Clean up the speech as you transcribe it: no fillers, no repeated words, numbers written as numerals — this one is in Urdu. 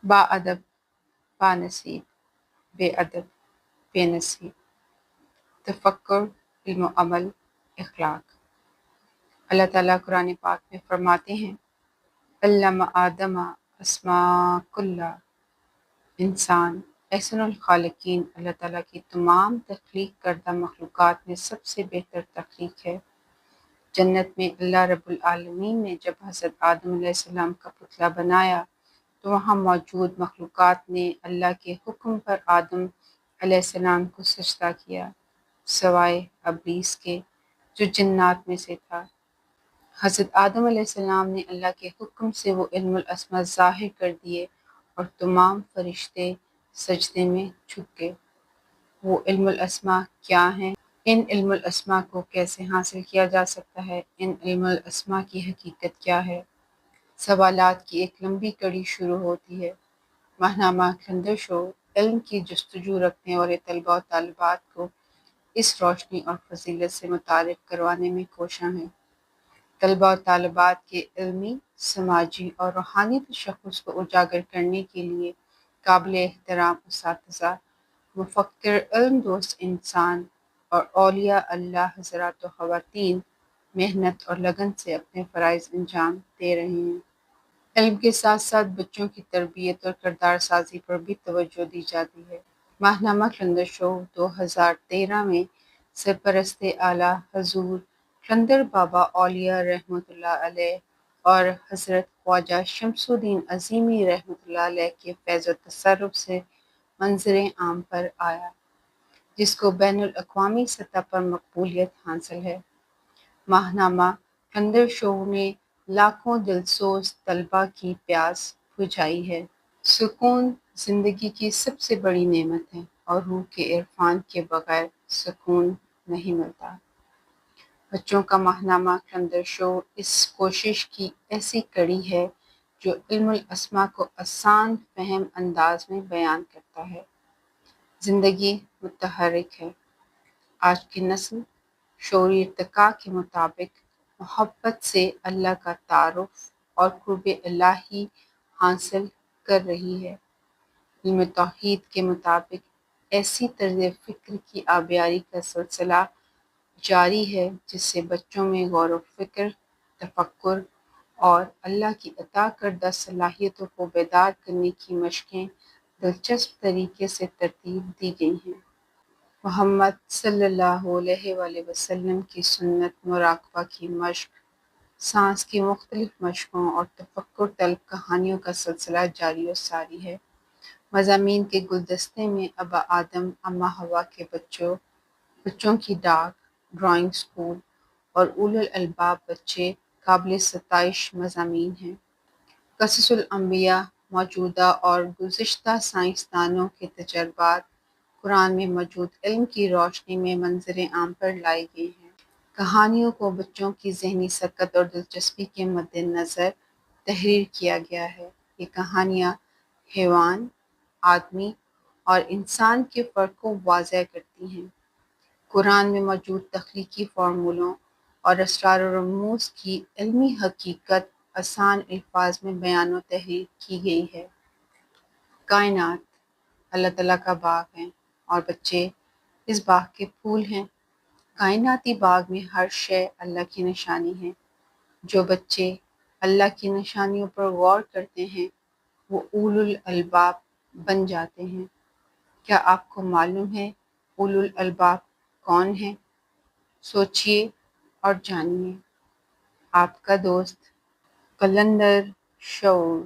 باادب بانصیب، بے ادب بے نصیب، تفکر، علم و عمل، اخلاق۔ اللہ تعالیٰ قرآن پاک میں فرماتے ہیں علم آدم اسماء کلها، انسان احسن الخالقین اللہ تعالیٰ کی تمام تخلیق کردہ مخلوقات میں سب سے بہتر تخلیق ہے۔ جنت میں اللہ رب العالمین نے جب حضرت آدم علیہ السلام کا پتلا بنایا تو وہاں موجود مخلوقات نے اللہ کے حکم پر آدم علیہ السلام کو سجدہ کیا، سوائے ابلیس کے جو جنات میں سے تھا۔ حضرت آدم علیہ السلام نے اللہ کے حکم سے وہ علم الاسماء ظاہر کر دیے اور تمام فرشتے سجدے میں جھک گئے۔ وہ علم الاسماء کیا ہیں؟ ان علم الاسماء کو کیسے حاصل کیا جا سکتا ہے؟ ان علم الاسماء کی حقیقت کیا ہے؟ سوالات کی ایک لمبی کڑی شروع ہوتی ہے۔ ماہنامہ کلندر شو علم کی جستجو رکھنے والے طلباء و طالبات کو اس روشنی اور فضیلت سے متعارف کروانے میں کوشاں ہے۔ طلباء و طالبات کے علمی، سماجی اور روحانی تشخص کو اجاگر کرنے کے لیے قابل احترام اساتذہ، مفکر، علم دوست انسان اور اولیاء اللہ حضرات و خواتین محنت اور لگن سے اپنے فرائض انجام دے رہے ہیں۔ علم کے ساتھ ساتھ بچوں کی تربیت اور کردار سازی پر بھی توجہ دی جاتی ہے۔ ماہنامہ کلندر شو 2013 میں سرپرست اعلیٰ حضور کلندر بابا اولیاء رحمۃ اللہ علیہ اور حضرت خواجہ شمس الدین عظیمی رحمۃ اللہ علیہ کے فیض و تصرف سے منظر عام پر آیا، جس کو بین الاقوامی سطح پر مقبولیت حاصل ہے۔ ماہنامہ کلندر شو نے لاکھوں دلسوز طلباء کی پیاس بجھائی ہے۔ سکون زندگی کی سب سے بڑی نعمت ہے اور روح کے عرفان کے بغیر سکون نہیں ملتا۔ بچوں کا ماہنامہ کلندر شو اس کوشش کی ایسی کڑی ہے جو علم الاسماء کو آسان فہم انداز میں بیان کرتا ہے۔ زندگی متحرک ہے۔ آج کی نسل شعوری ارتقاء کے مطابق محبت سے اللہ کا تعارف اور قرب الہی حاصل کر رہی ہے۔ علم توحید کے مطابق ایسی طرز فکر کی آبیاری کا سلسلہ جاری ہے جس سے بچوں میں غور و فکر، تفکر اور اللہ کی عطا کردہ صلاحیتوں کو بیدار کرنے کی مشقیں دلچسپ طریقے سے ترتیب دی گئی ہیں۔ محمد صلی اللہ علیہ وآلہ وسلم کی سنت مراقبہ کی مشق، سانس کی مختلف مشقوں اور تفکر طلب کہانیوں کا سلسلہ جاری و ساری ہے۔ مضامین کے گلدستے میں ابا آدم اماں حوا کے بچوں کی ڈاک، ڈرائنگ اسکول اور اولو الالباب بچے قابل ستائش مضامین ہیں۔ قصص الانبیاء، موجودہ اور گزشتہ سائنسدانوں کے تجربات قرآن میں موجود علم کی روشنی میں منظر عام پر لائے گئے ہیں۔ کہانیوں کو بچوں کی ذہنی سکت اور دلچسپی کے مد نظر تحریر کیا گیا ہے۔ یہ کہانیاں حیوان، آدمی اور انسان کے فرق کو واضح کرتی ہیں۔ قرآن میں موجود تخلیقی فارمولوں اور اسرار و رموز کی علمی حقیقت آسان الفاظ میں بیان و تحریر کی گئی ہے۔ کائنات اللہ تعالیٰ کا باغ ہے اور بچے اس باغ کے پھول ہیں۔ کائناتی باغ میں ہر شے اللہ کی نشانی ہے۔ جو بچے اللہ کی نشانیوں پر غور کرتے ہیں وہ اولو الالباب بن جاتے ہیں۔ کیا آپ کو معلوم ہے اولو الالباب کون ہیں؟ سوچئے اور جانیے۔ آپ کا دوست کلندر شو۔